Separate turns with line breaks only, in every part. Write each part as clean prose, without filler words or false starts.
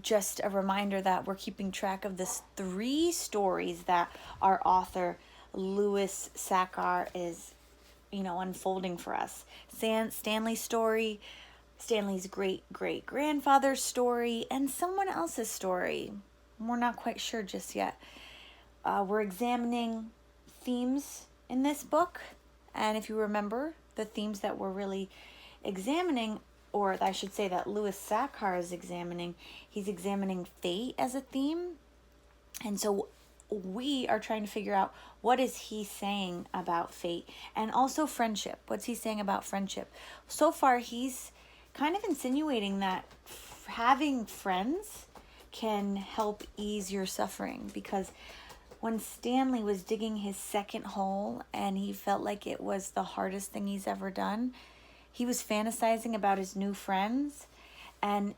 just a reminder that we're keeping track of this 3 stories that our author Louis Sachar is, unfolding for us. Stanley's story, Stanley's great-great-grandfather's story, and someone else's story. We're not quite sure just yet. We're examining themes in this book, and if you remember, the themes that we're really examining, or I should say that Louis Sachar is examining, he's examining fate as a theme. And so we are trying to figure out, what is he saying about fate, and also friendship. What's he saying about friendship? So far, he's kind of insinuating that having friends can help ease your suffering, because when Stanley was digging his second hole and he felt like it was the hardest thing he's ever done, he was fantasizing about his new friends, and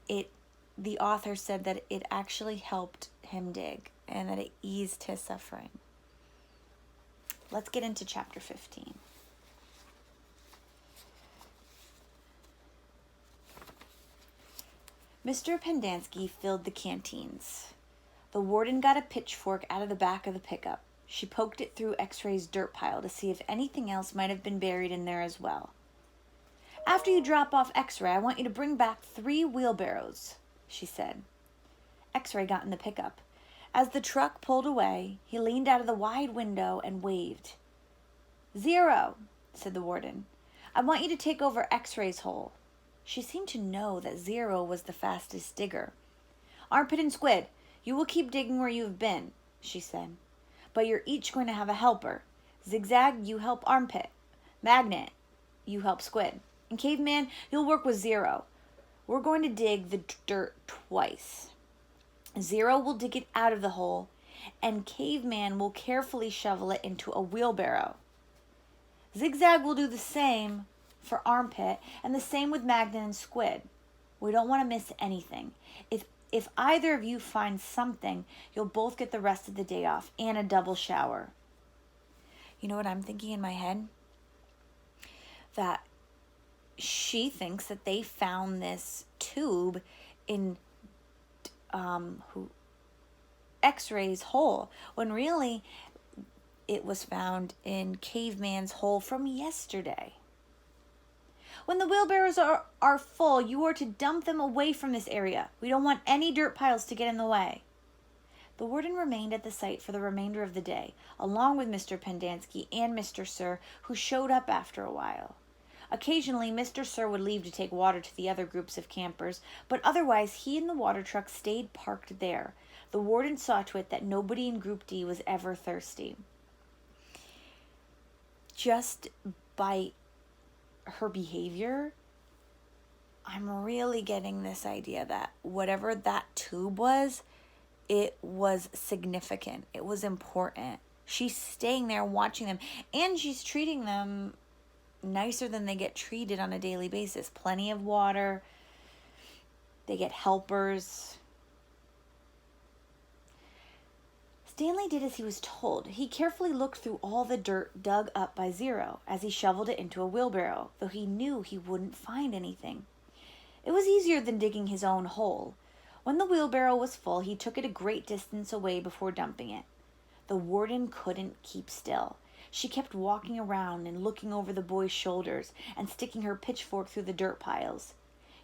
the author said that it actually helped him dig and that it eased his suffering. Let's get into chapter 15. Mr. Pendanski filled the canteens. The warden got a pitchfork out of the back of the pickup. She poked it through X-Ray's dirt pile to see if anything else might have been buried in there as well. After you drop off X-Ray, I want you to bring back 3 wheelbarrows, she said. X-Ray got in the pickup. As the truck pulled away, he leaned out of the wide window and waved. 0, said the warden. I want you to take over X-Ray's hole. She seemed to know that 0 was the fastest digger. Armpit and Squid, you will keep digging where you have been, she said. But you're each going to have a helper. Zigzag, you help Armpit. Magnet, you help Squid. And Caveman, you'll work with 0. We're going to dig the dirt twice. 0 will dig it out of the hole, and Caveman will carefully shovel it into a wheelbarrow. Zigzag will do the same for Armpit, and the same with Magnet and Squid. We don't want to miss anything. If either of you finds something, you'll both get the rest of the day off and a double shower. You know what I'm thinking in my head? That she thinks that they found this tube in X-Ray's hole, when really it was found in Caveman's hole from yesterday. When the wheelbarrows are full, you are to dump them away from this area. We don't want any dirt piles to get in the way. The warden remained at the site for the remainder of the day, along with Mr. Pendanski and Mr. Sir, who showed up after a while. Occasionally, Mr. Sir would leave to take water to the other groups of campers, but otherwise he and the water truck stayed parked there. The warden saw to it that nobody in Group D was ever thirsty. Just by her behavior, I'm really getting this idea that whatever that tube was, it was significant. It was important. She's staying there watching them, and she's treating them nicer than they get treated on a daily basis. Plenty of water. They get helpers. Stanley did as he was told. He carefully looked through all the dirt dug up by 0 as he shoveled it into a wheelbarrow, though he knew he wouldn't find anything. It was easier than digging his own hole. When the wheelbarrow was full, he took it a great distance away before dumping it. The warden couldn't keep still. She kept walking around and looking over the boy's shoulders and sticking her pitchfork through the dirt piles.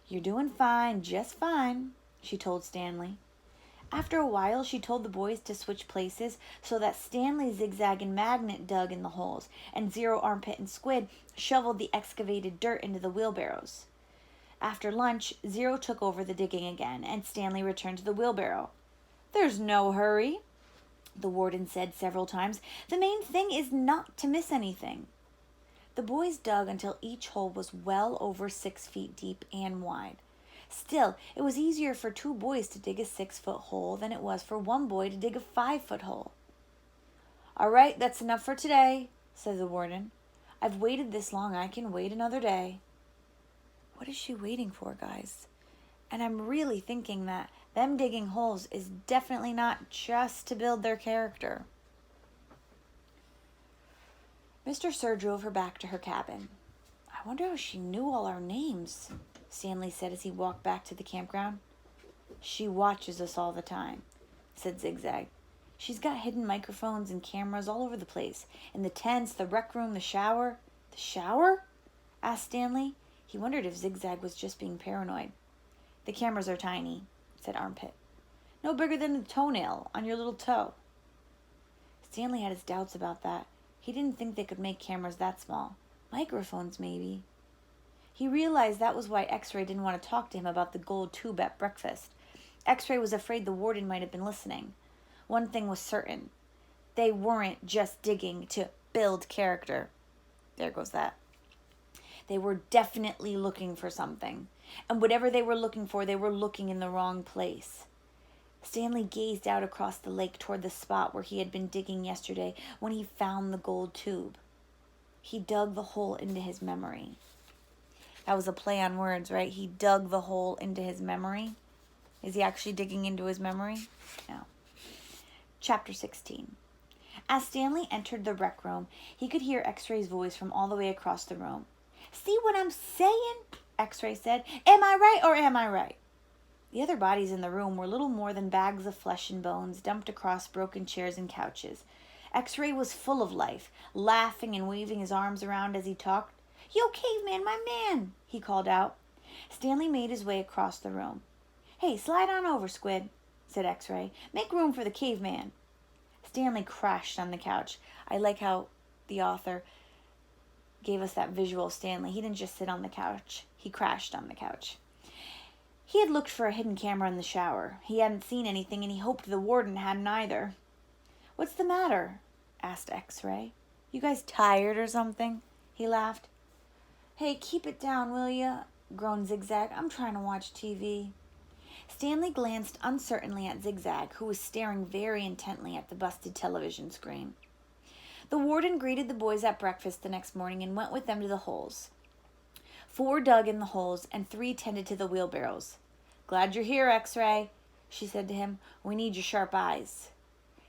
You're doing fine, just fine, she told Stanley. After a while, she told the boys to switch places so that Stanley, Zigzag, and Magnet dug in the holes, and 0, Armpit, and Squid shoveled the excavated dirt into the wheelbarrows. After lunch, 0 took over the digging again, and Stanley returned to the wheelbarrow. There's no hurry, the warden said several times. The main thing is not to miss anything. The boys dug until each hole was well over 6 feet deep and wide. Still, it was easier for 2 boys to dig a 6-foot hole than it was for 1 boy to dig a 5-foot hole. All right, that's enough for today, said the warden. I've waited this long, I can wait another day. What is she waiting for, guys? And I'm really thinking that them digging holes is definitely not just to build their character. Mr. Sir drove her back to her cabin. I wonder how she knew all our names, Stanley said as he walked back to the campground. She watches us all the time, said Zigzag. She's got hidden microphones and cameras all over the place. In the tents, the rec room, the shower. The shower? Asked Stanley. He wondered if Zigzag was just being paranoid. The cameras are tiny, said Armpit. No bigger than a toenail on your little toe. Stanley had his doubts about that. He didn't think they could make cameras that small. Microphones, maybe. He realized that was why X-Ray didn't want to talk to him about the gold tube at breakfast. X-Ray was afraid the warden might have been listening. One thing was certain. They weren't just digging to build character. There goes that. They were definitely looking for something. And whatever they were looking in the wrong place. Stanley gazed out across the lake toward the spot where he had been digging yesterday when he found the gold tube. He dug the hole into his memory. That was a play on words, right? He dug the hole into his memory. Is he actually digging into his memory? No. Chapter 16. As Stanley entered the rec room, he could hear X-Ray's voice from all the way across the room. See what I'm saying? X-Ray said. Am I right or am I right? The other bodies in the room were little more than bags of flesh and bones dumped across broken chairs and couches. X-Ray was full of life, laughing and waving his arms around as he talked. Yo, caveman, my man, he called out. Stanley made his way across the room. Hey, slide on over, Squid, said X-Ray. Make room for the caveman. Stanley crashed on the couch. I like how the author gave us that visual of Stanley. He didn't just sit on the couch. He crashed on the couch. He had looked for a hidden camera in the shower. He hadn't seen anything, and he hoped the warden hadn't either. What's the matter? Asked X-Ray. You guys tired or something? He laughed. Hey, keep it down, will ya? Groaned Zigzag. I'm trying to watch TV. Stanley glanced uncertainly at Zigzag, who was staring very intently at the busted television screen. The warden greeted the boys at breakfast the next morning and went with them to the holes. 4 dug in the holes and 3 tended to the wheelbarrows. Glad you're here, X-Ray, she said to him. We need your sharp eyes.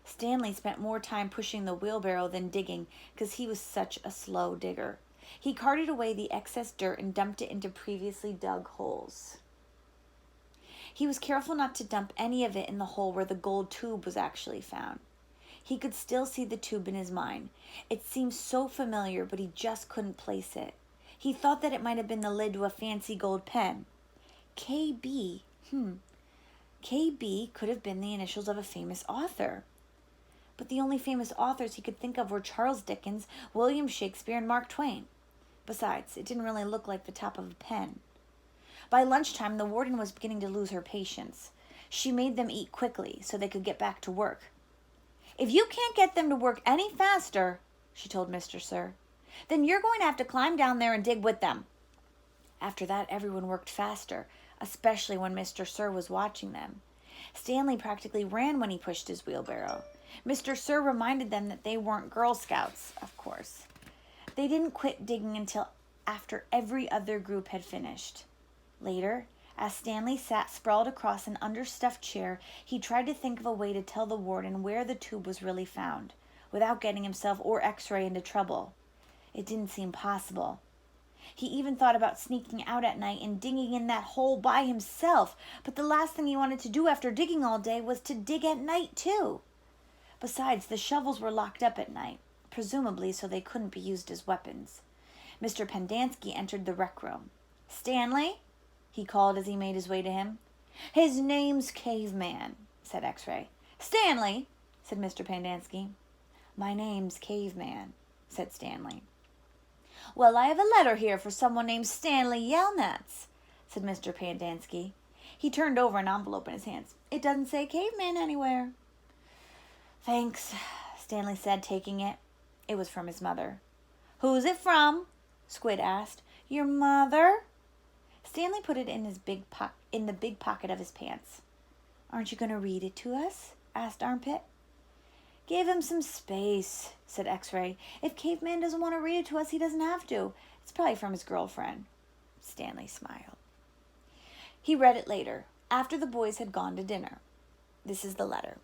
Stanley spent more time pushing the wheelbarrow than digging because he was such a slow digger. He carted away the excess dirt and dumped it into previously dug holes. He was careful not to dump any of it in the hole where the gold tube was actually found. He could still see the tube in his mind. It seemed so familiar, but he just couldn't place it. He thought that it might have been the lid to a fancy gold pen. KB. KB could have been the initials of a famous author. But the only famous authors he could think of were Charles Dickens, William Shakespeare, and Mark Twain. Besides, it didn't really look like the top of a pen. By lunchtime, the warden was beginning to lose her patience. She made them eat quickly so they could get back to work. If you can't get them to work any faster, she told Mr. Sir, then you're going to have to climb down there and dig with them. After that, everyone worked faster, especially when Mr. Sir was watching them. Stanley practically ran when he pushed his wheelbarrow. Mr. Sir reminded them that they weren't Girl Scouts, of course. They didn't quit digging until after every other group had finished. Later, as Stanley sat sprawled across an understuffed chair, he tried to think of a way to tell the warden where the tube was really found, without getting himself or X-Ray into trouble. It didn't seem possible. He even thought about sneaking out at night and digging in that hole by himself, but the last thing he wanted to do after digging all day was to dig at night, too. Besides, the shovels were locked up at night, presumably so they couldn't be used as weapons. Mr. Pendanski entered the rec room. Stanley? He called as he made his way to him. His name's Caveman, said X-Ray. Stanley, said Mr. Pendanski. My name's Caveman, said Stanley. Well, I have a letter here for someone named Stanley Yelnats, said Mr. Pendanski. He turned over an envelope in his hands. It doesn't say Caveman anywhere. Thanks, Stanley said, taking it. It was from his mother. Who's it from? Squid asked. Your mother? Stanley put it in the big pocket of his pants. Aren't you going to read it to us? Asked Armpit. Give him some space, said X-Ray. If Caveman doesn't want to read it to us, he doesn't have to. It's probably from his girlfriend. Stanley smiled. He read it later, after the boys had gone to dinner. This is the letter.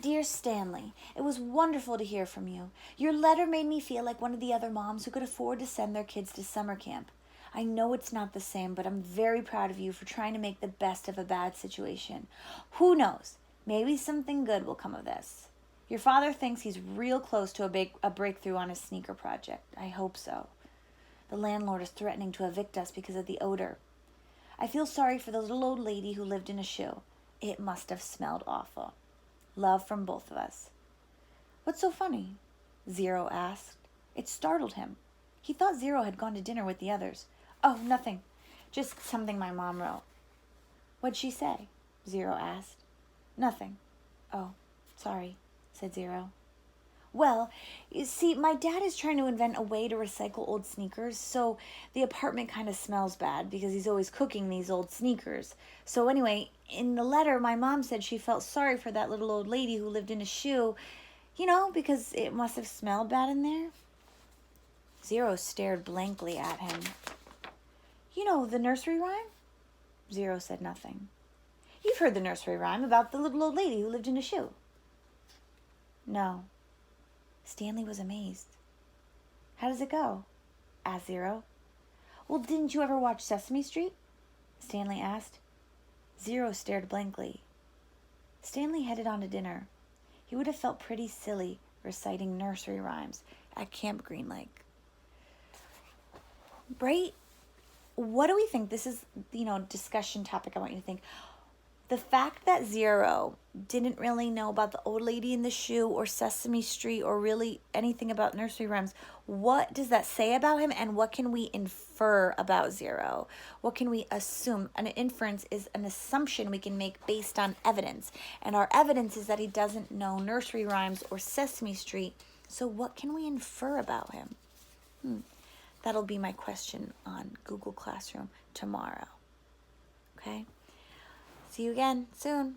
Dear Stanley, it was wonderful to hear from you. Your letter made me feel like one of the other moms who could afford to send their kids to summer camp. I know it's not the same, but I'm very proud of you for trying to make the best of a bad situation. Who knows? Maybe something good will come of this. Your father thinks he's real close to a breakthrough on his sneaker project. I hope so. The landlord is threatening to evict us because of the odor. I feel sorry for the little old lady who lived in a shoe. It must have smelled awful. Love from both of us. What's so funny? Zero asked. It startled him. He thought Zero had gone to dinner with the others. Oh, nothing. Just something my mom wrote. What'd she say? Zero asked. Nothing. Oh, sorry, said Zero. Well, you see, my dad is trying to invent a way to recycle old sneakers, so the apartment kind of smells bad because he's always cooking these old sneakers. So anyway, in the letter, my mom said she felt sorry for that little old lady who lived in a shoe, because it must have smelled bad in there. Zero stared blankly at him. You know the nursery rhyme? Zero said nothing. You've heard the nursery rhyme about the little old lady who lived in a shoe. No. Stanley was amazed. How does it go? Asked Zero. Well, didn't you ever watch Sesame Street? Stanley asked. Zero stared blankly. Stanley headed on to dinner. He would have felt pretty silly reciting nursery rhymes at Camp Green Lake. Right? What do we think? This is, discussion topic I want you to think. The fact that Zero didn't really know about the old lady in the shoe or Sesame Street or really anything about nursery rhymes, what does that say about him, and what can we infer about Zero? What can we assume? An inference is an assumption we can make based on evidence, and our evidence is that he doesn't know nursery rhymes or Sesame Street, so what can we infer about him? That'll be my question on Google Classroom tomorrow. Okay? See you again soon.